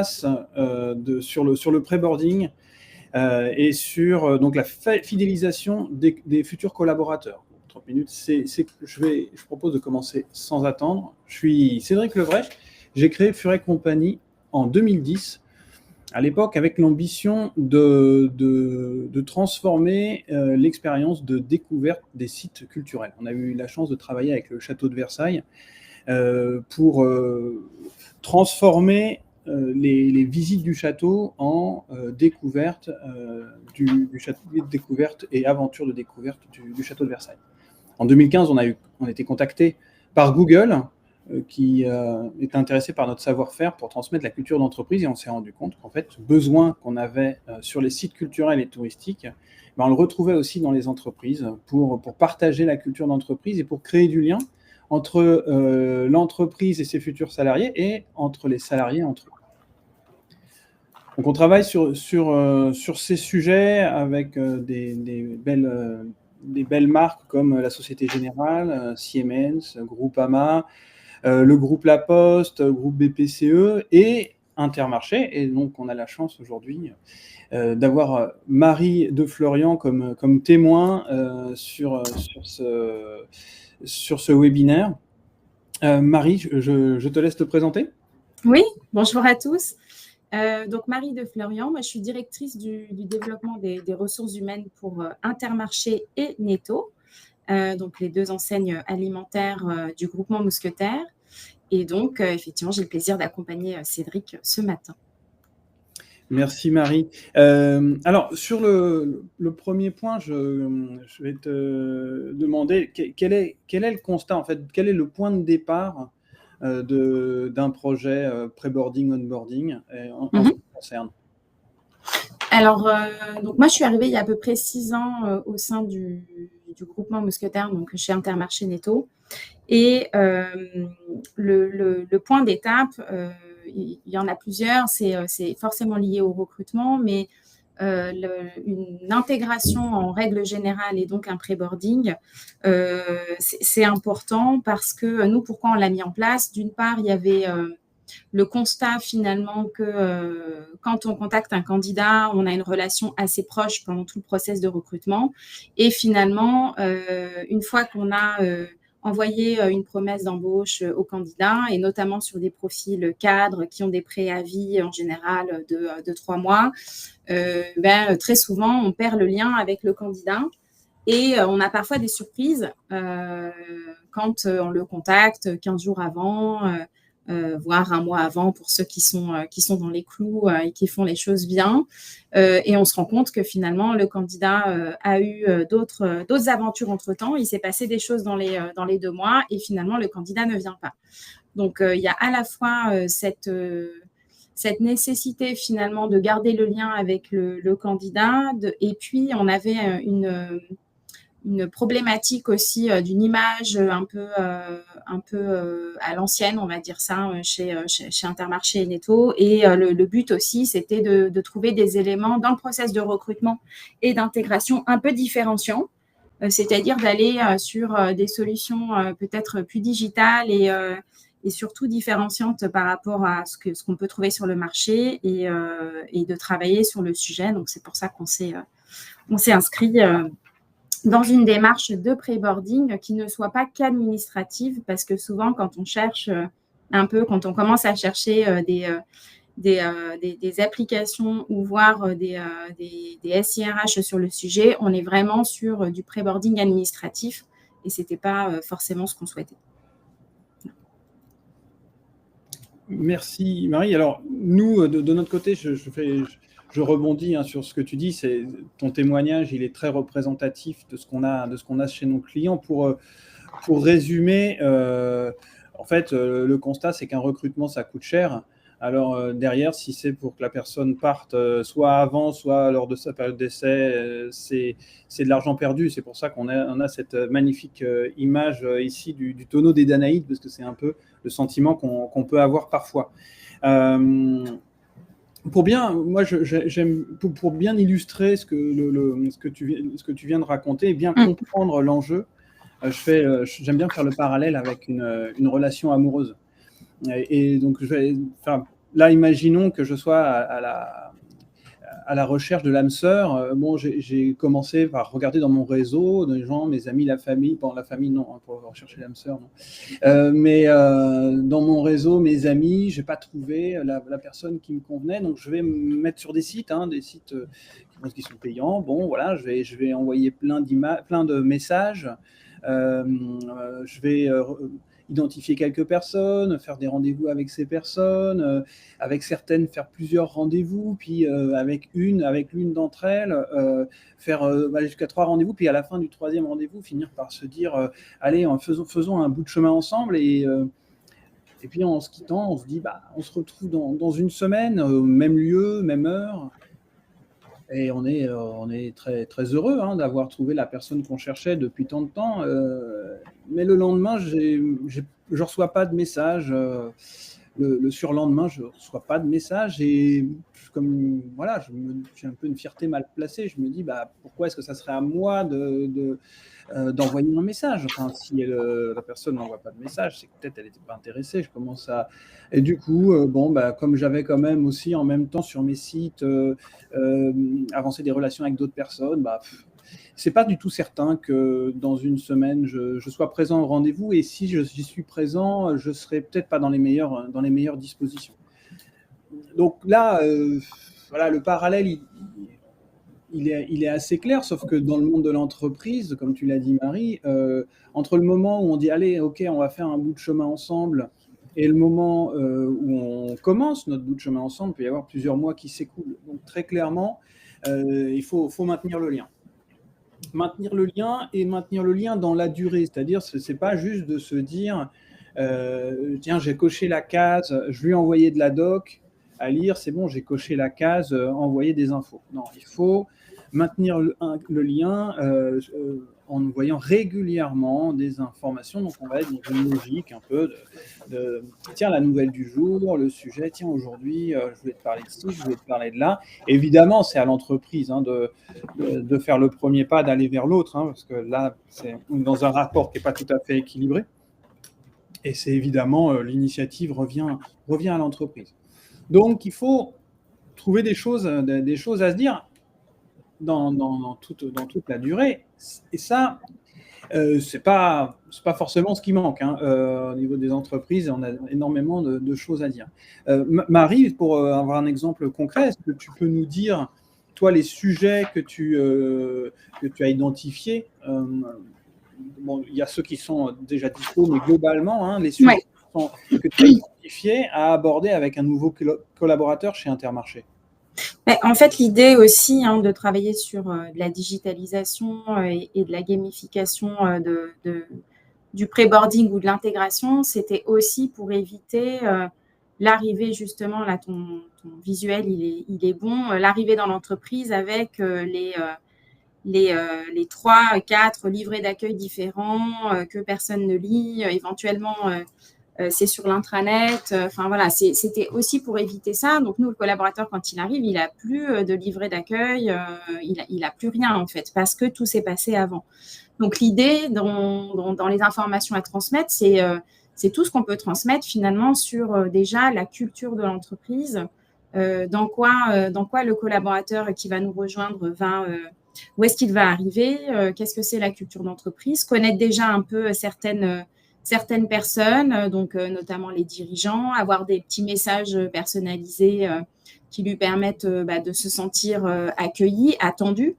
sur le pré-boarding et sur donc la fidélisation des futurs collaborateurs. 30 minutes, je propose de commencer sans attendre. Je suis Cédric Levray, j'ai créé Furet Compagnie en 2010, à l'époque avec l'ambition de transformer l'expérience de découverte des sites culturels. On a eu la chance de travailler avec le château de Versailles pour transformer les visites du château en découverte du château, découverte et aventure de découverte du château de Versailles. En 2015, on a été contacté par Google qui est intéressé par notre savoir-faire pour transmettre la culture d'entreprise, et on s'est rendu compte qu'en fait, ce besoin qu'on avait sur les sites culturels et touristiques, on le retrouvait aussi dans les entreprises pour partager la culture d'entreprise et pour créer du lien entre l'entreprise et ses futurs salariés et entre les salariés entre eux. Donc on travaille sur ces sujets avec des belles marques comme la Société Générale, Siemens, Groupama, le groupe La Poste, groupe BPCE et Intermarché. Et donc on a la chance aujourd'hui d'avoir Marie de Florian comme témoin sur ce webinaire. Marie, je te laisse te présenter. Oui, bonjour à tous. Donc Marie de Florian, moi je suis directrice du développement des ressources humaines pour Intermarché et Netto, donc les deux enseignes alimentaires du groupement Mousquetaires. Et donc effectivement, j'ai le plaisir d'accompagner Cédric ce matin. Merci Marie. Alors sur le premier point, je vais te demander quel est le constat en fait, quel est le point de départ d'un projet pré-boarding, on-boarding en ce qui concerne. Alors, donc moi, je suis arrivée il y a à peu près 6 ans au sein du groupement Mousquetaires, donc chez Intermarché Netto. Et le point d'étape, il y en a plusieurs, c'est forcément lié au recrutement, mais une intégration en règle générale et donc un pré-boarding, c'est important parce que nous, pourquoi on l'a mis en place? D'une part, il y avait le constat finalement que quand on contacte un candidat, on a une relation assez proche pendant tout le process de recrutement. Et finalement, une fois qu'on a envoyé une promesse d'embauche au candidat, et notamment sur des profils cadres qui ont des préavis en général de 3 mois, très souvent, on perd le lien avec le candidat. Et on a parfois des surprises quand on le contacte 15 jours avant, voire un mois avant pour ceux qui sont dans les clous et qui font les choses bien. Et on se rend compte que finalement, le candidat a eu d'autres aventures entre-temps. Il s'est passé des choses dans les 2 mois et finalement, le candidat ne vient pas. Donc, il y a à la fois cette nécessité finalement de garder le lien avec le candidat. Et puis, on avait une problématique aussi d'une image un peu à l'ancienne, on va dire ça, chez Intermarché et Netto. Et le but aussi, c'était de trouver des éléments dans le process de recrutement et d'intégration un peu différenciants, c'est-à-dire d'aller sur des solutions peut-être plus digitales et surtout différenciantes par rapport à ce qu'on peut trouver sur le marché et de travailler sur le sujet. Donc, c'est pour ça qu'on s'est inscrit dans une démarche de pré-boarding qui ne soit pas qu'administrative, parce que souvent, quand on cherche quand on commence à chercher des applications ou voire des SIRH sur le sujet, on est vraiment sur du pré-boarding administratif et ce n'était pas forcément ce qu'on souhaitait. Merci Marie. Alors nous, de notre côté, je rebondis sur ce que tu dis. Ton témoignage, il est très représentatif de ce qu'on a chez nos clients. Pour résumer, en fait, le constat, c'est qu'un recrutement, ça coûte cher. Alors derrière, si c'est pour que la personne parte soit avant, soit lors de sa période d'essai, c'est de l'argent perdu. C'est pour ça qu'on a cette magnifique image ici du tonneau des Danaïdes, parce que c'est un peu le sentiment qu'on peut avoir parfois. Pour bien illustrer ce que tu viens de raconter et bien comprendre l'enjeu, j'aime bien faire le parallèle avec une relation amoureuse. Et donc, je vais faire là, imaginons que je sois à la recherche de l'âme sœur. Bon, j'ai commencé par regarder dans mon réseau des gens, mes amis, la famille. Bon, la famille, non, hein, pour rechercher l'âme sœur, non. Mais dans mon réseau, mes amis, j'ai pas trouvé la personne qui me convenait. Donc, je vais me mettre sur des sites qui sont payants. Bon, voilà, je vais envoyer plein de messages. Je vais identifier quelques personnes, faire des rendez-vous avec ces personnes, avec certaines faire plusieurs rendez-vous, puis avec l'une d'entre elles faire jusqu'à 3 rendez-vous, puis à la fin du 3e rendez-vous finir par se dire allez, faisons un bout de chemin ensemble, et puis en se quittant, on se dit on se retrouve dans une semaine, même lieu, même heure. Et on est très, très heureux d'avoir trouvé la personne qu'on cherchait depuis tant de temps. Mais le lendemain, je ne reçois pas de message. Le surlendemain, je ne reçois pas de message. Et comme voilà, j'ai un peu une fierté mal placée. Je me dis, pourquoi est-ce que ça serait à moi d'envoyer un message? Enfin, si la personne n'envoie pas de message, c'est que peut-être elle n'était pas intéressée. Je commence à... Et du coup, comme j'avais quand même aussi en même temps sur mes sites avancé des relations avec d'autres personnes, c'est pas du tout certain que dans une semaine je sois présent au rendez-vous, et si j'y suis présent, je serai peut-être pas dans les meilleures dispositions. Donc là, voilà, le parallèle il est assez clair, sauf que dans le monde de l'entreprise, comme tu l'as dit Marie, entre le moment où on dit allez, ok, on va faire un bout de chemin ensemble, et le moment où on commence notre bout de chemin ensemble, il peut y avoir plusieurs mois qui s'écoulent. Donc très clairement, il faut maintenir le lien. Maintenir le lien dans la durée, c'est-à-dire c'est pas juste de se dire tiens, j'ai coché la case, je lui ai envoyé de la doc à lire, c'est bon, j'ai coché la case, envoyer des infos. Non, il faut maintenir le lien en envoyant régulièrement des informations. Donc on va être dans une logique un peu de tiens, la nouvelle du jour, le sujet, tiens, aujourd'hui je voulais te parler de ci, je voulais te parler de là. Évidemment, c'est à l'entreprise de faire le premier pas, d'aller vers l'autre, parce que là, c'est dans un rapport qui n'est pas tout à fait équilibré. Et c'est évidemment, l'initiative revient à l'entreprise. Donc, il faut trouver des choses à se dire dans toute la durée. Et ça, c'est pas forcément ce qui manque. Au niveau des entreprises, on a énormément de choses à dire. Marie, pour avoir un exemple concret, est-ce que tu peux nous dire, toi, les sujets que tu as identifiés? Bon, il y a ceux qui sont déjà dispo, mais globalement, les sujets que tu as identifiés à aborder avec un nouveau collaborateur chez Intermarché. En fait, l'idée aussi de travailler sur de la digitalisation et de la gamification du pré-boarding ou de l'intégration, c'était aussi pour éviter l'arrivée, justement, là, ton visuel, il est bon, l'arrivée dans l'entreprise avec les 3, 4 livrets d'accueil différents que personne ne lit, éventuellement c'est sur l'intranet. Enfin voilà, c'était aussi pour éviter ça. Donc nous, le collaborateur, quand il arrive, il n'a plus de livret d'accueil, il a plus rien en fait, parce que tout s'est passé avant. Donc l'idée dans les informations à transmettre, c'est tout ce qu'on peut transmettre finalement sur déjà la culture de l'entreprise, dans quoi le collaborateur qui va nous rejoindre où est-ce qu'il va arriver, qu'est-ce que c'est la culture d'entreprise, connaître déjà un peu certaines personnes, donc notamment les dirigeants, avoir des petits messages personnalisés qui lui permettent de se sentir accueilli, attendu.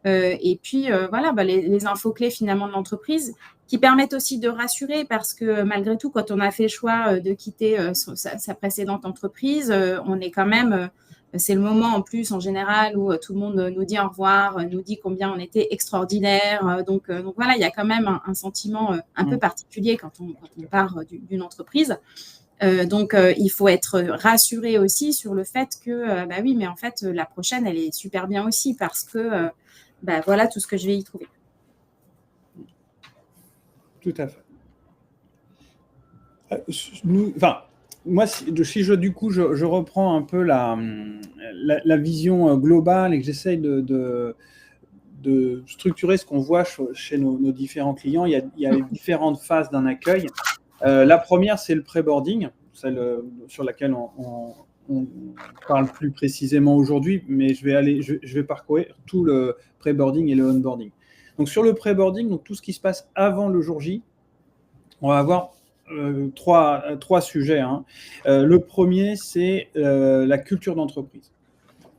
Et puis, voilà, les infos clés finalement de l'entreprise qui permettent aussi de rassurer, parce que malgré tout, quand on a fait le choix de quitter sa précédente entreprise, on est quand même... c'est le moment en plus en général où tout le monde nous dit au revoir, nous dit combien on était extraordinaire. Donc voilà, il y a quand même un sentiment un peu particulier quand on part d'une entreprise. Donc il faut être rassuré aussi sur le fait que oui, mais en fait la prochaine elle est super bien aussi, parce que voilà tout ce que je vais y trouver. Tout à fait. Moi, si du coup, je reprends un peu la vision globale et que j'essaye de structurer ce qu'on voit chez nos différents clients, il y a différentes phases d'un accueil. La première, c'est le pré-boarding, celle sur laquelle on parle plus précisément aujourd'hui, mais je vais parcourir tout le pré-boarding et le onboarding. Donc sur le pré-boarding, donc tout ce qui se passe avant le jour J, on va avoir trois sujets. Le premier, c'est la culture d'entreprise.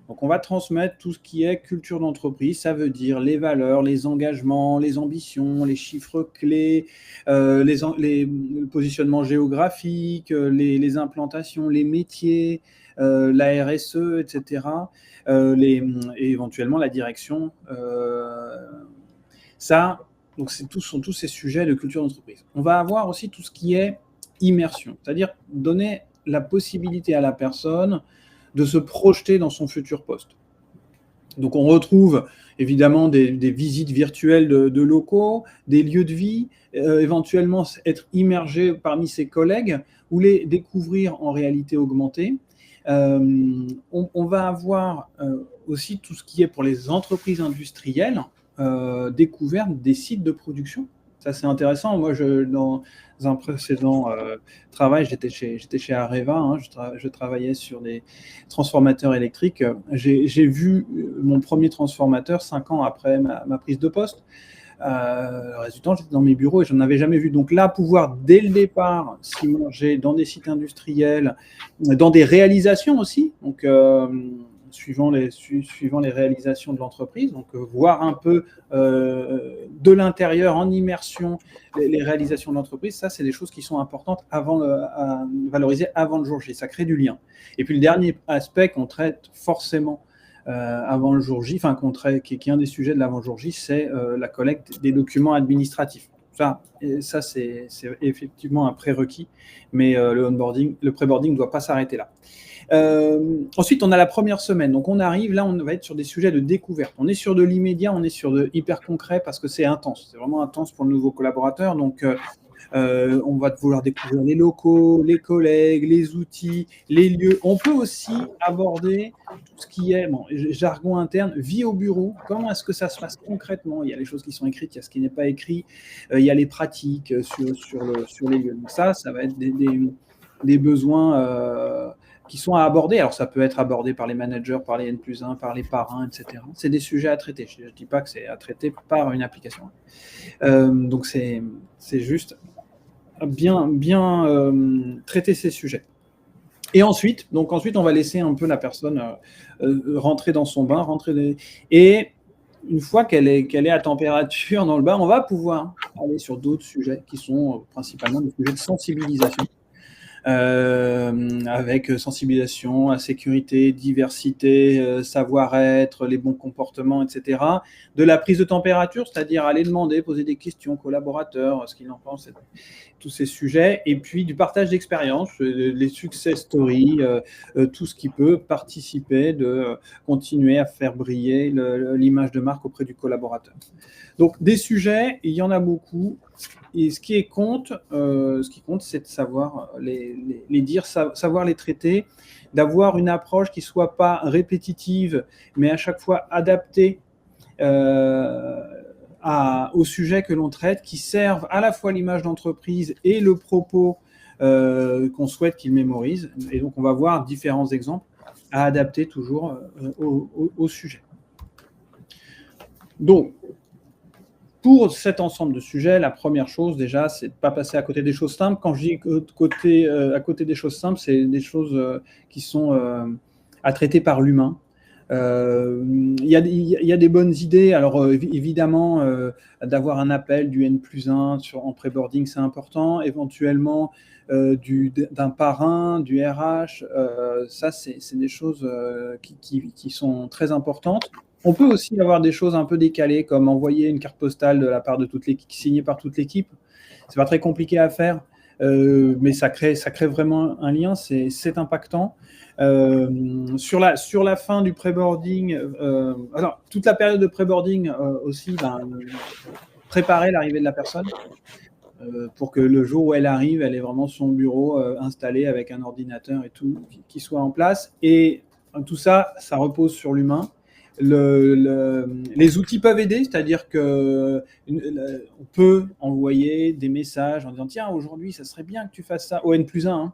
Donc, on va transmettre tout ce qui est culture d'entreprise. Ça veut dire les valeurs, les engagements, les ambitions, les chiffres clés, le positionnement géographique, les implantations, les métiers, la RSE, etc. Et éventuellement la direction. Donc, sont tous ces sujets de culture d'entreprise. On va avoir aussi tout ce qui est immersion, c'est-à-dire donner la possibilité à la personne de se projeter dans son futur poste. Donc, on retrouve évidemment des visites virtuelles de locaux, des lieux de vie, éventuellement être immergé parmi ses collègues ou les découvrir en réalité augmentée. On va avoir aussi tout ce qui est pour les entreprises industrielles, découverte des sites de production. Ça, c'est intéressant. Moi, dans un précédent travail, j'étais chez Areva, je travaillais sur des transformateurs électriques. J'ai vu mon premier transformateur 5 ans après ma prise de poste. Le résultat, j'étais dans mes bureaux et je n'en avais jamais vu. Donc là, pouvoir dès le départ s'immerger dans des sites industriels, dans des réalisations aussi, donc suivant les réalisations de l'entreprise, donc voir un peu de l'intérieur, en immersion, les réalisations de l'entreprise, ça, c'est des choses qui sont importantes à valoriser avant le jour J. Ça crée du lien. Et puis le dernier aspect qu'on traite forcément avant le jour J, qui est un des sujets de l'avant jour J, c'est la collecte des documents administratifs. Ça c'est effectivement un prérequis, mais le pré-boarding ne doit pas s'arrêter là. Ensuite, on a la première semaine. Donc, on arrive, là, on va être sur des sujets de découverte. On est sur de l'immédiat, on est sur de hyper concret parce que c'est intense. C'est vraiment intense pour le nouveau collaborateur. Donc, on va vouloir découvrir les locaux, les collègues, les outils, les lieux. On peut aussi aborder tout ce qui est jargon interne, vie au bureau. Comment est-ce que ça se passe concrètement? Il y a les choses qui sont écrites, il y a ce qui n'est pas écrit, il y a les pratiques sur les lieux. Donc ça va être des besoins qui sont à aborder. Alors, ça peut être abordé par les managers, par les N+1, par les parrains, etc. C'est des sujets à traiter. Je ne dis pas que c'est à traiter par une application. Donc, c'est juste bien traiter ces sujets. Et ensuite, on va laisser un peu la personne rentrer dans son bain, et une fois qu'elle est à température dans le bain, on va pouvoir aller sur d'autres sujets qui sont principalement des sujets de sensibilisation. Avec sensibilisation à sécurité, diversité, savoir-être, les bons comportements, etc. De la prise de température, c'est-à-dire aller demander, poser des questions aux collaborateurs, ce qu'ils en pensent, tous ces sujets. Et puis du partage d'expérience, les success stories, tout ce qui peut participer de continuer à faire briller l'image de marque auprès du collaborateur. Donc des sujets, il y en a beaucoup. Et ce qui compte, c'est de savoir les dire, savoir les traiter, d'avoir une approche qui ne soit pas répétitive, mais à chaque fois adaptée au sujet que l'on traite, qui servent à la fois l'image d'entreprise et le propos qu'on souhaite qu'il mémorise. Et donc, on va voir différents exemples à adapter toujours au sujet. Donc, pour cet ensemble de sujets, la première chose déjà, c'est de ne pas passer à côté des choses simples. Quand je dis à côté des choses simples, c'est des choses qui sont à traiter par l'humain. Il y a des bonnes idées. Alors évidemment, d'avoir un appel du N+1 en pré-boarding, c'est important. Éventuellement, d'un parrain, du RH, ça, c'est des choses qui sont très importantes. On peut aussi avoir des choses un peu décalées, comme envoyer une carte postale de la part de toute l'équipe, signée par toute l'équipe. C'est pas très compliqué à faire, mais ça crée vraiment un lien, c'est impactant. Sur la fin du pré-boarding, alors toute la période de pré-boarding aussi, préparer l'arrivée de la personne pour que le jour où elle arrive, elle ait vraiment son bureau installé avec un ordinateur et tout qui soit en place. Et tout ça, ça repose sur l'humain. Les outils peuvent aider, c'est-à-dire que on peut envoyer des messages en disant tiens, aujourd'hui, ça serait bien que tu fasses ça au N+1,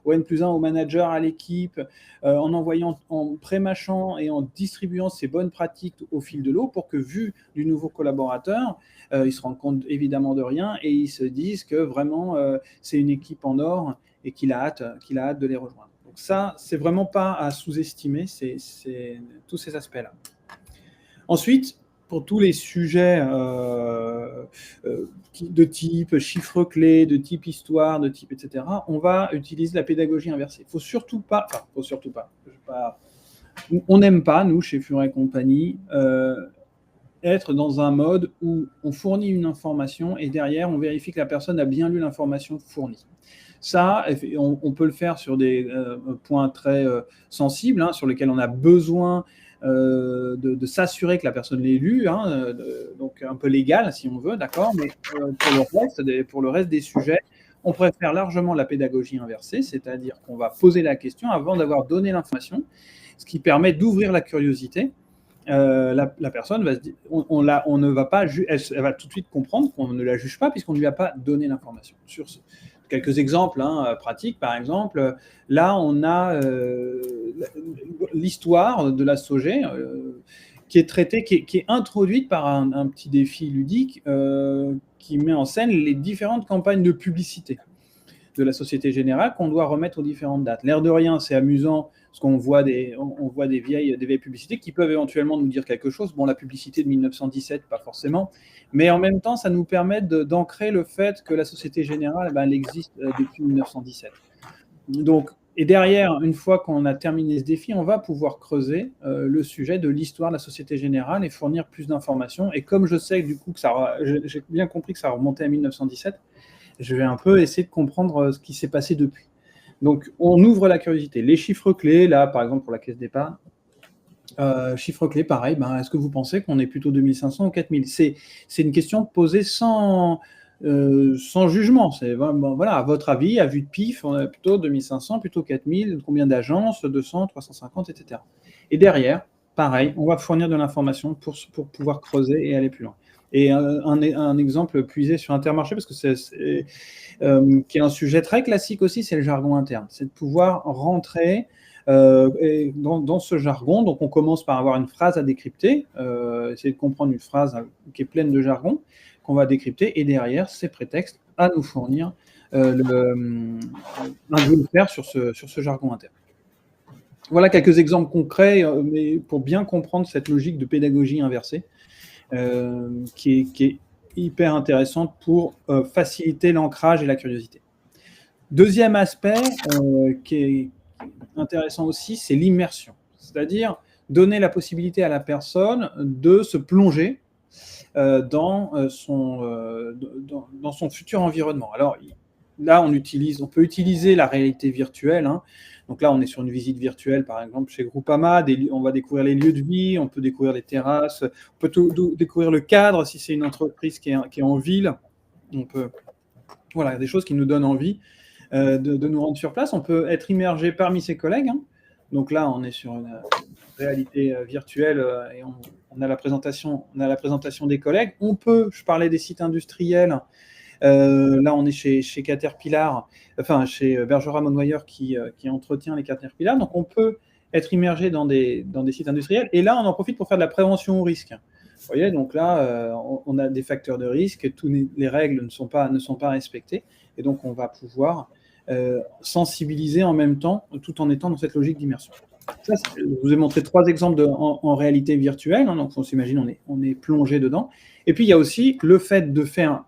au N+1, au manager, à l'équipe, en envoyant, en pré-mâchant et en distribuant ces bonnes pratiques au fil de l'eau pour que, vu du nouveau collaborateur, ils se rendent compte évidemment de rien et ils se disent que vraiment c'est une équipe en or et qu'il a hâte de les rejoindre. Donc ça, c'est vraiment pas à sous-estimer, c'est tous ces aspects-là. Ensuite, pour tous les sujets de type chiffres clés, de type histoire, de type etc., on va utiliser la pédagogie inversée. Faut surtout pas. On n'aime pas, nous, chez Furet et compagnie, être dans un mode où on fournit une information et derrière, on vérifie que la personne a bien lu l'information fournie. Ça, on peut le faire sur des points très sensibles, hein, sur lesquels on a besoin de s'assurer que la personne l'ait lu, hein, donc un peu légal si on veut, d'accord, mais pour le reste des sujets, on préfère largement la pédagogie inversée, c'est-à-dire qu'on va poser la question avant d'avoir donné l'information, ce qui permet d'ouvrir la curiosité. La personne va se dire, on ne va pas, elle va tout de suite comprendre qu'on ne la juge pas puisqu'on ne lui a pas donné l'information. Sur quelques exemples pratiques, par exemple, là on a l'histoire de la SOGÉ qui est traitée, qui est introduite par un petit défi ludique qui met en scène les différentes campagnes de publicité de la Société Générale qu'on doit remettre aux différentes dates. L'air de rien, c'est amusant parce qu'on voit des vieilles publicités qui peuvent éventuellement nous dire quelque chose. Bon, la publicité de 1917, pas forcément, mais en même temps, ça nous permet d'ancrer le fait que la Société Générale, elle existe depuis 1917. Donc, et derrière, une fois qu'on a terminé ce défi, on va pouvoir creuser le sujet de l'histoire de la Société Générale et fournir plus d'informations. Et comme je sais du coup que j'ai bien compris que ça remontait à 1917, je vais un peu essayer de comprendre ce qui s'est passé depuis. Donc, on ouvre la curiosité. Les chiffres clés, là, par exemple, pour la caisse d'épargne, chiffres clés, pareil, est-ce que vous pensez qu'on est plutôt 2500 ou 4000 ? C'est une question posée sans jugement. C'est voilà, à votre avis, à vue de pif, on est plutôt 2500, plutôt 4000, combien d'agences, 200, 350, etc. Et derrière, pareil, on va fournir de l'information pour pouvoir creuser et aller plus loin. Et un exemple puisé sur Intermarché, parce que qui est un sujet très classique aussi, c'est le jargon interne. C'est de pouvoir rentrer dans ce jargon. Donc, on commence par avoir une phrase à décrypter, essayer de comprendre une phrase qui est pleine de jargon, qu'on va décrypter, et derrière, ces prétextes à nous fournir un faire sur ce jargon interne. Voilà quelques exemples concrets, mais pour bien comprendre cette logique de pédagogie inversée, qui est hyper intéressante pour faciliter l'ancrage et la curiosité. Deuxième aspect qui est intéressant aussi, c'est l'immersion. C'est-à-dire donner la possibilité à la personne de se plonger dans son futur environnement. Alors là, on peut utiliser la réalité virtuelle, hein. Donc là, on est sur une visite virtuelle, par exemple, chez Groupama, on va découvrir les lieux de vie, on peut découvrir les terrasses, on peut découvrir le cadre si c'est une entreprise qui est en ville. On peut, voilà, des choses qui nous donnent envie de nous rendre sur place. On peut être immergé parmi ses collègues, hein. Donc là, on est sur une réalité virtuelle et on a la présentation des collègues. Je parlais des sites industriels. Là, on est chez Caterpillar, enfin chez Bergera Monnoyer qui entretient les Caterpillar. Donc, on peut être immergé dans des sites industriels. Et là, on en profite pour faire de la prévention au risque. Vous voyez, donc là, on a des facteurs de risque. Toutes les règles ne sont pas respectées. Et donc, on va pouvoir sensibiliser en même temps, tout en étant dans cette logique d'immersion. Ça, je vous ai montré 3 exemples en réalité virtuelle. Hein, donc, on s'imagine, on est plongé dedans. Et puis, il y a aussi le fait de faire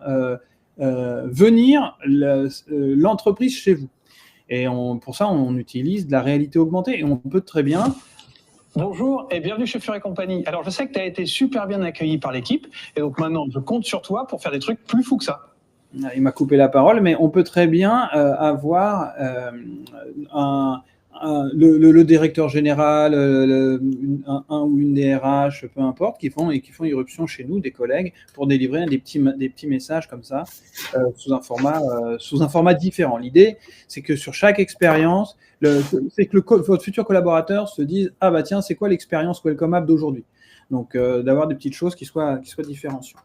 venir l'entreprise chez vous. Et pour ça, on utilise de la réalité augmentée. Et on peut très bien... Bonjour et bienvenue chez Furet et compagnie. Alors, je sais que tu as été super bien accueilli par l'équipe. Et donc, maintenant, je compte sur toi pour faire des trucs plus fous que ça. Il m'a coupé la parole, mais on peut très bien avoir le directeur général, un ou une DRH, peu importe, qui font irruption chez nous, des collègues, pour délivrer des petits messages comme ça, sous un format différent. L'idée, c'est que sur chaque expérience, c'est que votre futur collaborateur se dise « Ah bah tiens, c'est quoi l'expérience Welcome App d'aujourd'hui ?» Donc, d'avoir des petites choses qui soient différenciantes.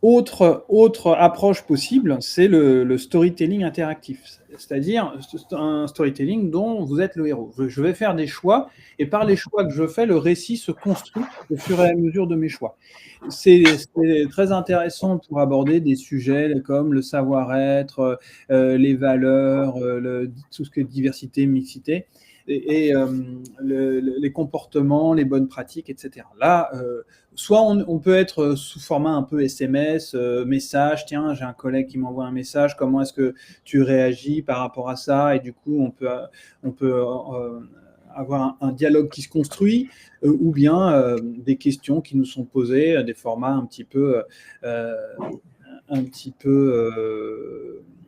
Autre approche possible, c'est le storytelling interactif, c'est-à-dire un storytelling dont vous êtes le héros. Je vais faire des choix, et par les choix que je fais, le récit se construit au fur et à mesure de mes choix. C'est très intéressant pour aborder des sujets comme le savoir-être, les valeurs, tout ce que diversité, mixité, et les comportements, les bonnes pratiques, etc. Là, soit on peut être sous format un peu SMS, message, tiens, j'ai un collègue qui m'envoie un message, comment est-ce que tu réagis par rapport à ça? Et du coup, on peut avoir un dialogue qui se construit, ou bien des questions qui nous sont posées, des formats un petit peu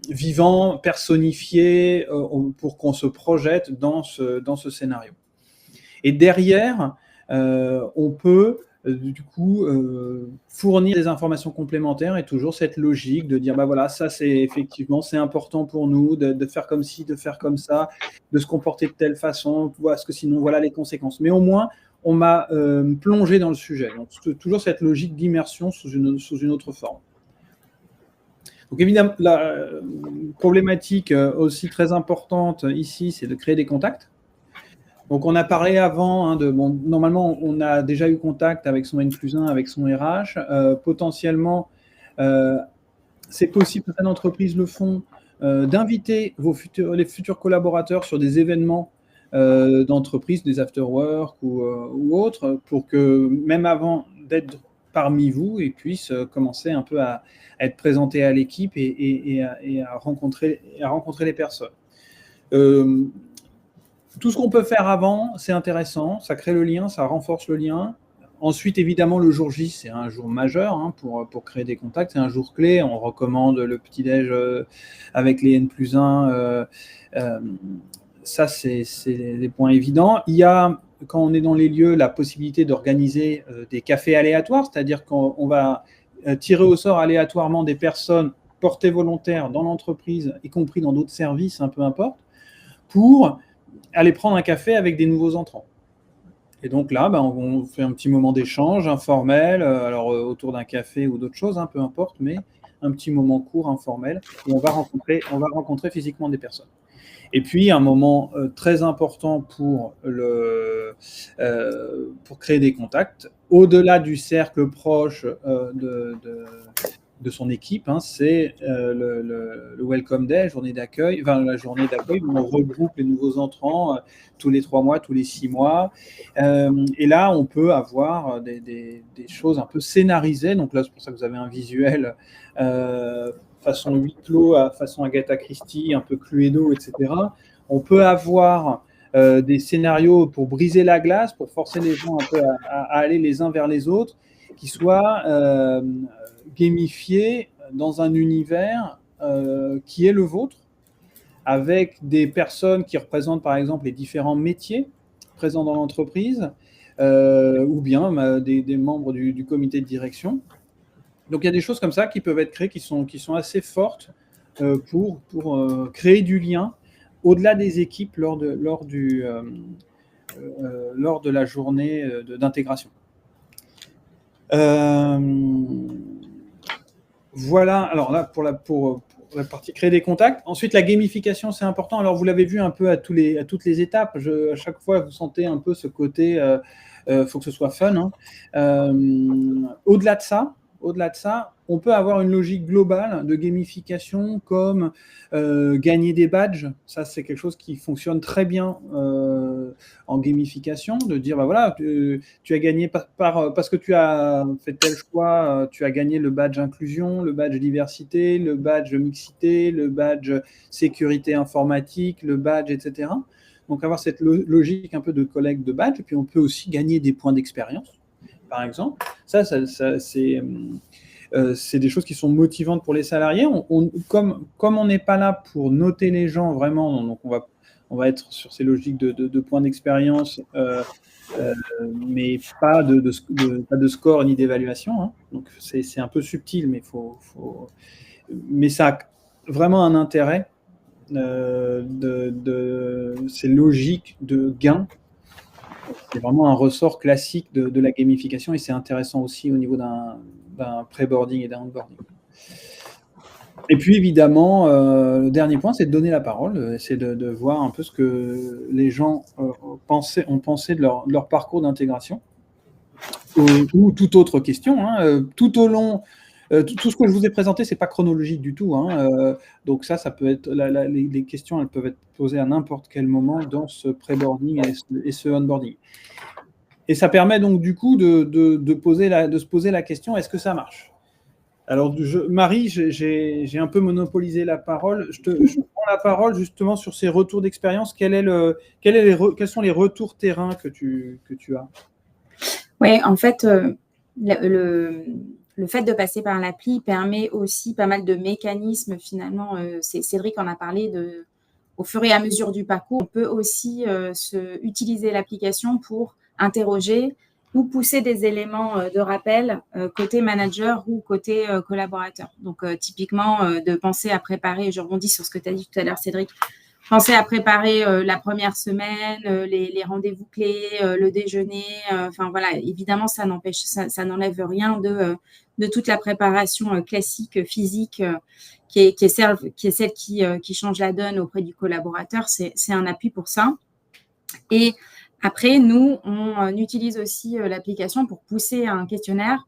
vivants, personnifiés, pour qu'on se projette dans ce scénario. Et derrière, on peut du coup fournir des informations complémentaires, et toujours cette logique de dire bah voilà, ça c'est important pour nous de faire comme ci, de faire comme ça, de se comporter de telle façon, parce que sinon voilà les conséquences. Mais au moins on m'a plongé dans le sujet. Donc toujours cette logique d'immersion sous une autre forme. Donc évidemment, la problématique aussi très importante ici, c'est de créer des contacts. Donc, on a parlé avant, normalement, on a déjà eu contact avec son N+1, avec son RH. Potentiellement, c'est possible, certaines entreprises le font, d'inviter les futurs collaborateurs sur des événements d'entreprise, des after-work ou autres, pour que, même avant d'être parmi vous, ils puissent commencer un peu à être présentés à l'équipe et à rencontrer les personnes. Tout ce qu'on peut faire avant, c'est intéressant, ça crée le lien, ça renforce le lien. Ensuite, évidemment, le jour J, c'est un jour majeur pour créer des contacts, c'est un jour clé. On recommande le petit-déj avec les N+1. Ça, c'est des points évidents. Il y a, quand on est dans les lieux, la possibilité d'organiser des cafés aléatoires, c'est-à-dire qu'on va tirer au sort aléatoirement des personnes portées volontaires dans l'entreprise, y compris dans d'autres services, peu importe, pour aller prendre un café avec des nouveaux entrants. Et donc là, on fait un petit moment d'échange informel, alors autour d'un café ou d'autres choses, peu importe, mais un petit moment court, informel, où on va rencontrer physiquement des personnes. Et puis, un moment très important pour créer des contacts, au-delà du cercle proche de son équipe, c'est le Welcome Day, la journée d'accueil où on regroupe les nouveaux entrants tous les 3 mois, tous les 6 mois. Et là, on peut avoir des choses un peu scénarisées. Donc là, c'est pour ça que vous avez un visuel façon huis clos, façon Agatha Christie, un peu Cluedo, etc. On peut avoir des scénarios pour briser la glace, pour forcer les gens un peu à aller les uns vers les autres, qui soient gamifiés dans un univers qui est le vôtre, avec des personnes qui représentent par exemple les différents métiers présents dans l'entreprise, ou bien des membres du comité de direction. Donc il y a des choses comme ça qui peuvent être créées, qui sont assez fortes pour créer du lien au-delà des équipes lors de la journée d'intégration. Voilà, alors là, pour la partie créer des contacts. Ensuite, la gamification, c'est important. Alors, vous l'avez vu un peu à toutes les étapes. À chaque fois, vous sentez un peu ce côté, faut que ce soit fun. Au-delà de ça, on peut avoir une logique globale de gamification comme gagner des badges. Ça, c'est quelque chose qui fonctionne très bien en gamification, de dire, voilà, tu as gagné parce que tu as fait tel choix, tu as gagné le badge inclusion, le badge diversité, le badge mixité, le badge sécurité informatique, le badge, etc. Donc, avoir cette logique un peu de collecte de badges. Et puis, on peut aussi gagner des points d'expérience, par exemple. Ça c'est c'est des choses qui sont motivantes pour les salariés. Comme on n'est pas là pour noter les gens vraiment, donc on va être sur ces logiques de points d'expérience, mais pas de score ni d'évaluation, hein. Donc c'est un peu subtil, mais ça a vraiment un intérêt. Ces logiques de gain. C'est vraiment un ressort classique de la gamification et c'est intéressant aussi au niveau d'un pré-boarding et d'un onboarding. Et puis évidemment, le dernier point, c'est de donner la parole, c'est de voir un peu ce que les gens ont pensé de leur parcours d'intégration ou toute autre question, hein, tout au long. Tout ce que je vous ai présenté, c'est pas chronologique du tout, hein, donc ça peut être les questions, elles peuvent être posées à n'importe quel moment dans ce pré-boarding et ce onboarding. Et ça permet donc du coup de se poser la question, est-ce que ça marche? Alors Marie, j'ai un peu monopolisé la parole. Je prends la parole justement sur ces retours d'expérience. Quels sont les retours terrain que tu as? Oui, en fait, le fait de passer par l'appli permet aussi pas mal de mécanismes finalement. Cédric en a parlé au fur et à mesure du parcours. On peut aussi utiliser l'application pour interroger ou pousser des éléments de rappel côté manager ou côté collaborateur. Donc, typiquement, de penser à préparer, je rebondis sur ce que tu as dit tout à l'heure, Cédric, penser à préparer la première semaine, les rendez-vous clés, le déjeuner. Enfin voilà, évidemment, ça n'enlève rien de toute la préparation classique physique qui est celle qui change la donne auprès du collaborateur. C'est un appui pour ça. Et après, nous, on utilise aussi l'application pour pousser un questionnaire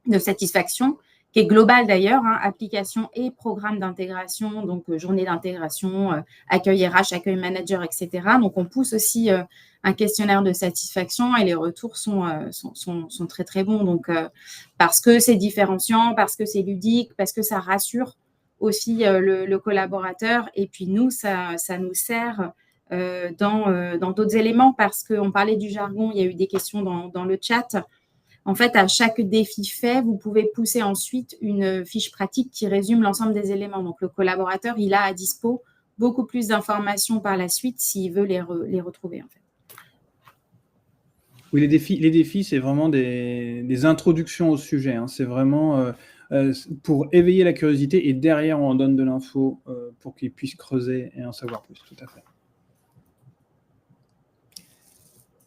de satisfaction qui est global d'ailleurs, hein, application et programme d'intégration, donc journée d'intégration, accueil RH, accueil manager, etc. Donc, on pousse aussi un questionnaire de satisfaction et les retours sont très, très bons. Donc, parce que c'est différenciant, parce que c'est ludique, parce que ça rassure aussi le collaborateur. Et puis, nous, ça nous sert dans d'autres éléments parce qu'on parlait du jargon, il y a eu des questions dans le chat. En fait, à chaque défi fait, vous pouvez pousser ensuite une fiche pratique qui résume l'ensemble des éléments. Donc, le collaborateur, il a à dispo beaucoup plus d'informations par la suite s'il veut les retrouver, en fait. Oui, les défis, c'est vraiment des introductions au sujet, hein. C'est vraiment pour éveiller la curiosité et derrière, on donne de l'info pour qu'ils puissent creuser et en savoir plus, tout à fait.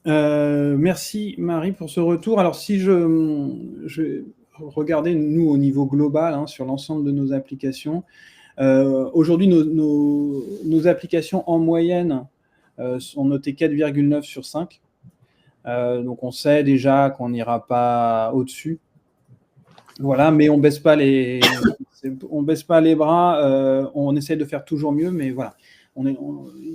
Merci Marie pour ce retour. Alors si je regardais nous au niveau global, hein, sur l'ensemble de nos applications, aujourd'hui nos applications en moyenne sont notées 4,9 sur 5. Donc on sait déjà qu'on n'ira pas au-dessus. Voilà, mais on baisse pas les bras, on essaie de faire toujours mieux, mais voilà. Il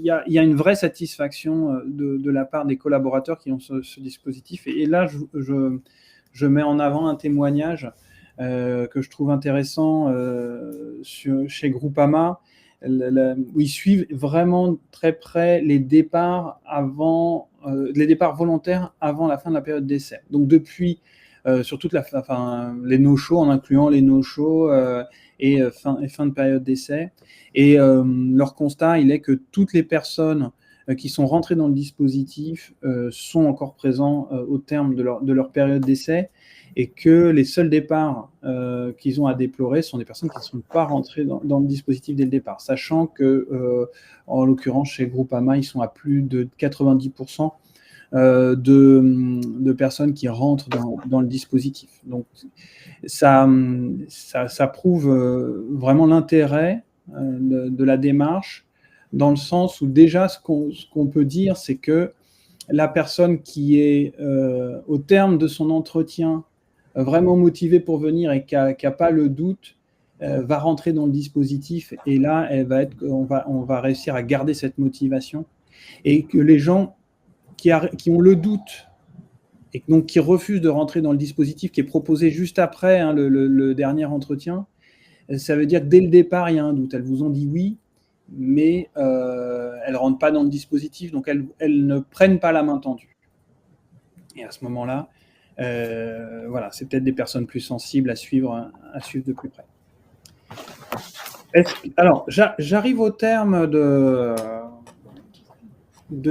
y a une vraie satisfaction de la part des collaborateurs qui ont ce dispositif. Et là, je mets en avant un témoignage que je trouve intéressant chez Groupama, où ils suivent vraiment très près les départs volontaires avant la fin de la période d'essai. Donc depuis sur toute les no-shows, en incluant les no-shows et fin de période d'essai. Et leur constat, il est que toutes les personnes qui sont rentrées dans le dispositif sont encore présents au terme de leur période d'essai et que les seuls départs qu'ils ont à déplorer sont des personnes qui ne sont pas rentrées dans le dispositif dès le départ, sachant que, en l'occurrence, chez Groupama, ils sont à plus de 90% de personnes qui rentrent dans le dispositif. Donc, ça prouve vraiment l'intérêt de la démarche, dans le sens où déjà ce qu'on peut dire, c'est que la personne qui est au terme de son entretien vraiment motivée pour venir et qui n'a pas le doute, va rentrer dans le dispositif et là, on va réussir à garder cette motivation et que les gens qui ont le doute et donc qui refusent de rentrer dans le dispositif qui est proposé juste après le dernier entretien, ça veut dire que dès le départ, il y a un doute. Elles vous ont dit oui, mais elles ne rentrent pas dans le dispositif, donc elles ne prennent pas la main tendue. Et à ce moment-là, Voilà, c'est peut-être des personnes plus sensibles à suivre de plus près. Alors, j'arrive au terme de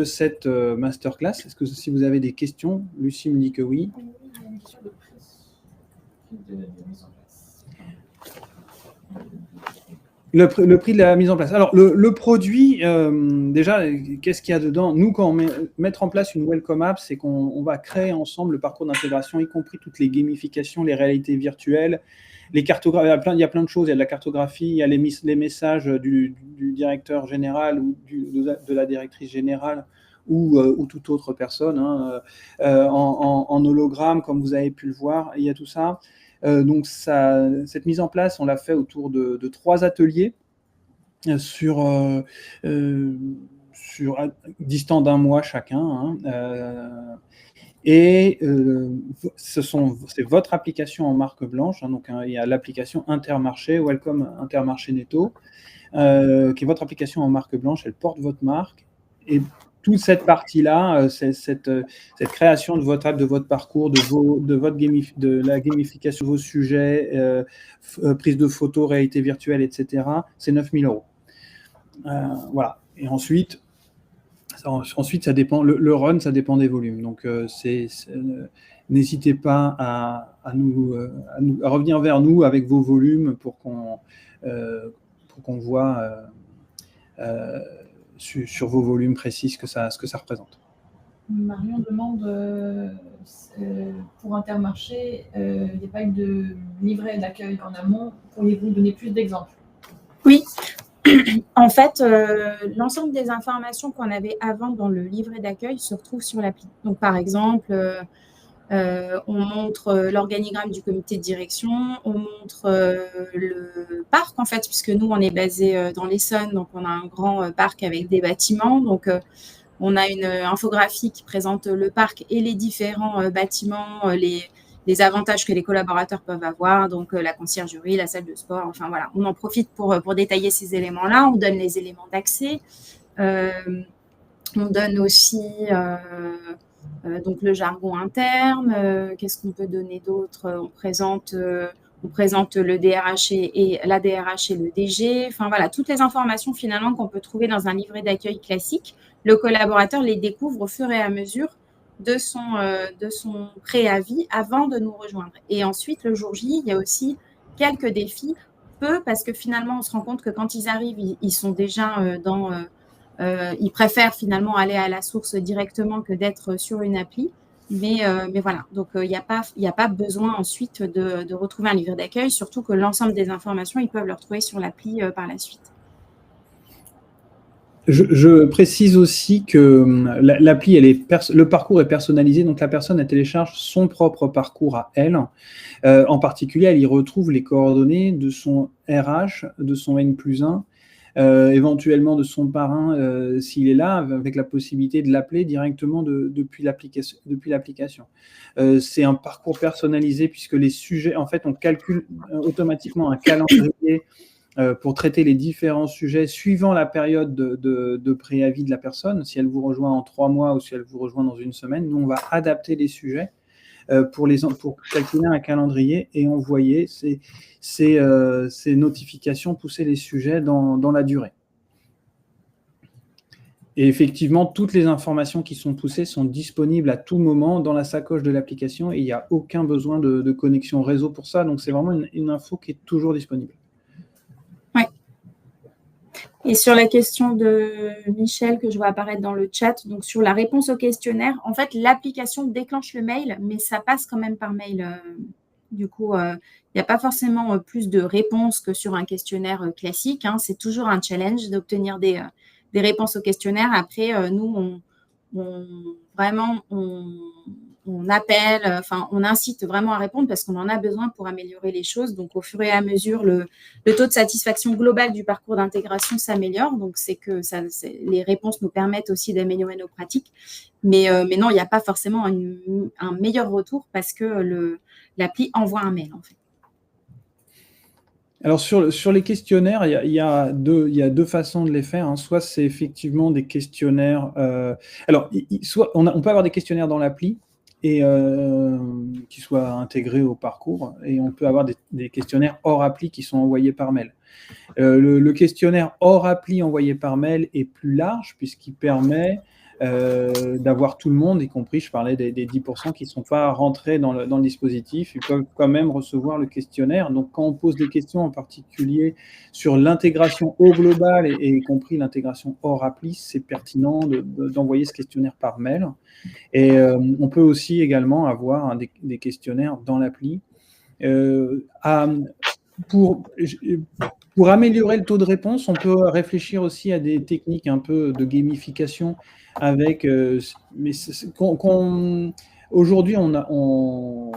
cette masterclass. Est-ce que si vous avez des questions, Lucie me dit que oui. Le prix de la mise en place. Alors, le produit, déjà, qu'est-ce qu'il y a dedans? Nous, quand on mettre en place une Welcome App, c'est qu'on va créer ensemble le parcours d'intégration, y compris toutes les gamifications, les réalités virtuelles, les cartographies. Il y a plein de choses. Il y a de la cartographie, il y a les messages du directeur général ou de la directrice générale ou toute autre personne, hein, en hologramme, comme vous avez pu le voir. Il y a tout ça. Donc, cette mise en place, on l'a fait autour de 3 ateliers sur distant d'1 mois chacun. Hein, et c'est votre application en marque blanche. Hein, donc, il y a l'application Intermarché, Welcome Intermarché Netto, qui est votre application en marque blanche. Elle porte votre marque. Et toute cette partie-là, cette création de votre app, de votre parcours, de la gamification de vos sujets, prise de photos, réalité virtuelle, etc., c'est 9 000 €. Voilà. Et ensuite, ça dépend. Le run, ça dépend des volumes. Donc, n'hésitez pas à revenir vers nous avec vos volumes pour qu'on voit sur vos volumes précis ce que ça représente. Marion demande, pour Intermarché, il n'y a pas eu de livret d'accueil en amont. Pourriez-vous donner plus d'exemples? Oui. En fait, l'ensemble des informations qu'on avait avant dans le livret d'accueil se retrouvent sur l'appli. Donc, par exemple, on montre l'organigramme du comité de direction, on montre le parc, en fait, puisque nous, on est basé dans l'Essonne, donc on a un grand parc avec des bâtiments. Donc, on a une infographie qui présente le parc et les différents bâtiments, les avantages que les collaborateurs peuvent avoir, donc la conciergerie, la salle de sport, enfin voilà. On en profite pour détailler ces éléments-là. On donne les éléments d'accès. On donne aussi donc le jargon interne. Qu'est-ce qu'on peut donner d'autre? On présente le DRH et la DRH et le DG. Enfin voilà, toutes les informations finalement qu'on peut trouver dans un livret d'accueil classique. Le collaborateur les découvre au fur et à mesure de son préavis avant de nous rejoindre. Et ensuite, le jour J, il y a aussi quelques défis, parce que finalement, on se rend compte que quand ils arrivent, ils sont déjà ils préfèrent finalement aller à la source directement que d'être sur une appli. Mais voilà, donc il n'y a pas besoin ensuite de retrouver un livret d'accueil, surtout que l'ensemble des informations, ils peuvent le retrouver sur l'appli par la suite. Je précise aussi que l'appli, le parcours est personnalisé, donc la personne elle télécharge son propre parcours à elle. En particulier, elle y retrouve les coordonnées de son RH, de son N+1, éventuellement de son parrain s'il est là, avec la possibilité de l'appeler directement depuis l'application. C'est un parcours personnalisé puisque les sujets, en fait, on calcule automatiquement un calendrier pour traiter les différents sujets suivant la période de préavis de la personne. Si elle vous rejoint en 3 mois ou si elle vous rejoint dans une semaine, nous, on va adapter les sujets pour calculer un calendrier et envoyer ces notifications, pousser les sujets dans la durée. Et effectivement, toutes les informations qui sont poussées sont disponibles à tout moment dans la sacoche de l'application et il n'y a aucun besoin de connexion réseau pour ça. Donc, c'est vraiment une info qui est toujours disponible. Et sur la question de Michel que je vois apparaître dans le chat, donc sur la réponse au questionnaire, en fait, l'application déclenche le mail, mais ça passe quand même par mail. Du coup, il n'y a pas forcément plus de réponses que sur un questionnaire classique. Hein. C'est toujours un challenge d'obtenir des réponses au questionnaire. Après, nous, on appelle, enfin, on incite vraiment à répondre parce qu'on en a besoin pour améliorer les choses. Donc, au fur et à mesure, le taux de satisfaction global du parcours d'intégration s'améliore. Donc, c'est que les réponses nous permettent aussi d'améliorer nos pratiques. Mais non, il n'y a pas forcément un meilleur retour parce que l'appli envoie un mail, en fait. Alors, sur les questionnaires, il y a deux façons de les faire. Hein. Soit c'est effectivement des questionnaires... alors, soit on peut avoir des questionnaires dans l'appli, et qui soient intégrés au parcours. Et on peut avoir des questionnaires hors appli qui sont envoyés par mail. Le questionnaire hors appli envoyé par mail est plus large puisqu'il permet d'avoir tout le monde, y compris, je parlais des 10% qui ne sont pas rentrés dans le dispositif. Ils peuvent quand même recevoir le questionnaire. Donc, quand on pose des questions en particulier sur l'intégration au global et y compris l'intégration hors appli, c'est pertinent d'envoyer ce questionnaire par mail. Et on peut aussi également avoir des questionnaires dans l'appli. Pour améliorer le taux de réponse, on peut réfléchir aussi à des techniques un peu de gamification avec. Aujourd'hui, on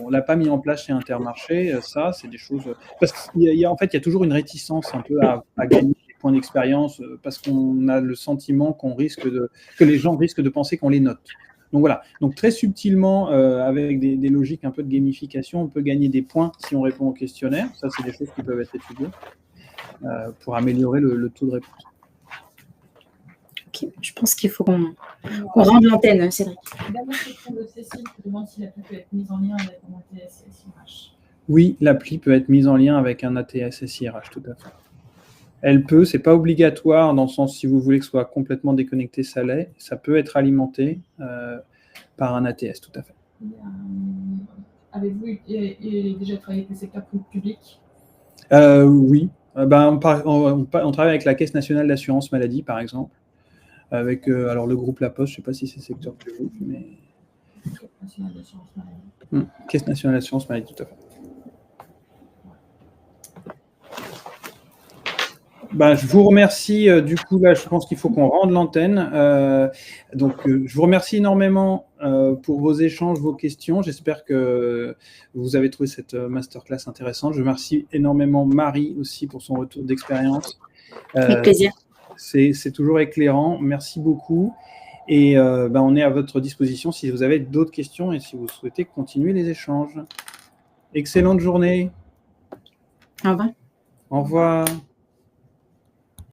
l'a pas mis en place chez Intermarché. Ça, c'est des choses. Parce qu'en fait, il y a toujours une réticence un peu à gagner des points d'expérience parce qu'on a le sentiment que les gens risquent de penser qu'on les note. Donc voilà, donc très subtilement, avec des logiques un peu de gamification, on peut gagner des points si on répond au questionnaire. Ça, c'est des choses qui peuvent être étudiées pour améliorer le taux de réponse. Ok, je pense qu'il faut qu'on rende l'antenne, Cédric. Dernière question de Cécile qui demande si l'appli peut être mise en lien avec un ATS et SIRH. Oui, l'appli peut être mise en lien avec un ATS et SIRH, tout à fait. Elle peut, c'est pas obligatoire dans le sens si vous voulez que ce soit complètement déconnecté, ça l'est. Ça peut être alimenté par un ATS, tout à fait. Avez-vous déjà travaillé avec le secteur public? Oui. On travaille avec la Caisse nationale d'assurance maladie, par exemple. Avec alors le groupe La Poste, je ne sais pas si c'est secteur public, mais. Caisse nationale d'assurance maladie. Caisse nationale d'assurance maladie, tout à fait. Je vous remercie. Du coup, là, je pense qu'il faut qu'on rende l'antenne. Je vous remercie énormément pour vos échanges, vos questions. J'espère que vous avez trouvé cette masterclass intéressante. Je remercie énormément Marie aussi pour son retour d'expérience. Avec plaisir. C'est toujours éclairant. Merci beaucoup. Et on est à votre disposition si vous avez d'autres questions et si vous souhaitez continuer les échanges. Excellente journée. Au revoir. Au revoir.